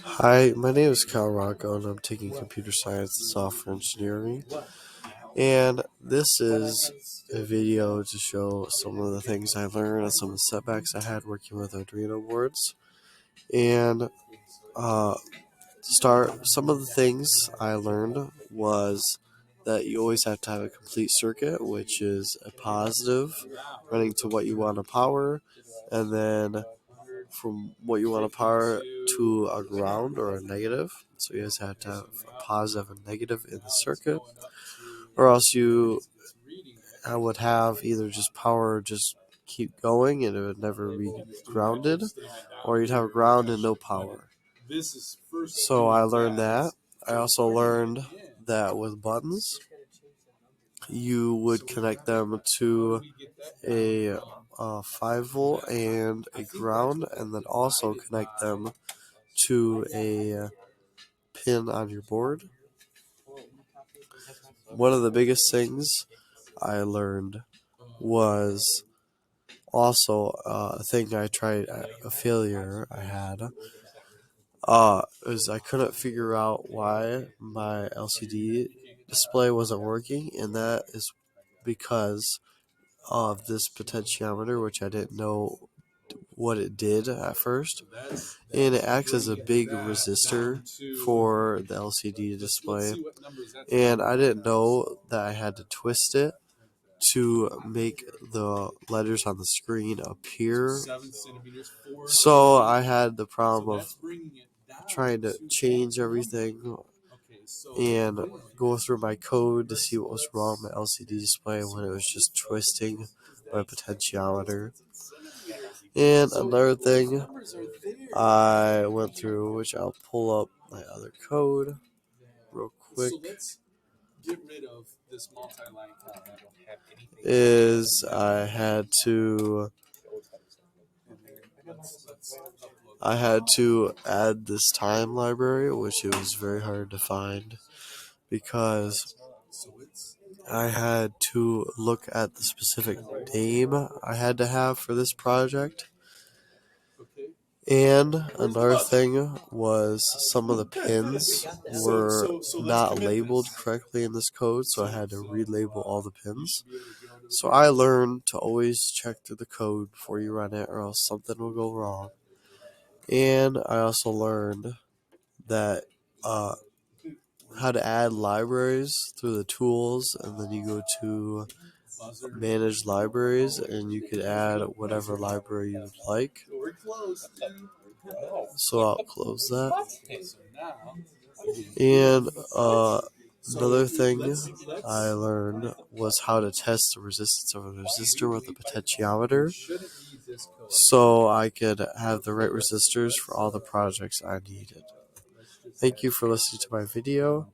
Hi, my name is Kyle Rocco, and I'm taking computer science and software engineering. And this is a video to show some of the things I learned and some of the setbacks I had working with Arduino boards. And to start, some of the things I learned was that you always have to have a complete circuit, which is a positive running to what you want to power, and then from what you want to power to a ground or a negative. So you just have to have a positive and negative in the circuit, or else you would have either just power just keep going and it would never be grounded, or you'd have ground and no power. So I learned that. I also learned that with buttons, you would connect them to a 5 volt and a ground, and then also connect them to a pin on your board. One of the biggest things I learned was also a thing I tried, a failure I had, is I couldn't figure out why my LCD display wasn't working, and that is because of this potentiometer, which I didn't know what it did at first. And it acts as a big resistor for the LCD display. And I didn't know that I had to twist it to make the letters on the screen appear. So I had the problem of trying to change everything and go through my code to see what was wrong with my LCD display when it was just twisting my potentiometer. And another thing I went through, which I'll pull up my other code real quick, is I had to add this time library, which it was very hard to find because I had to look at the specific name I had to have for this project. And another thing was some of the pins were not labeled correctly in this code, so I had to relabel all the pins. So I learned to always check through the code before you run it, or else something will go wrong. And I also learned that how to add libraries through the tools, and then you go to manage libraries, and you could add whatever library you would like. So I'll close that. And another thing I learned was how to test the resistance of a resistor with a potentiometer, so I could have the right resistors for all the projects I needed. Thank you for listening to my video.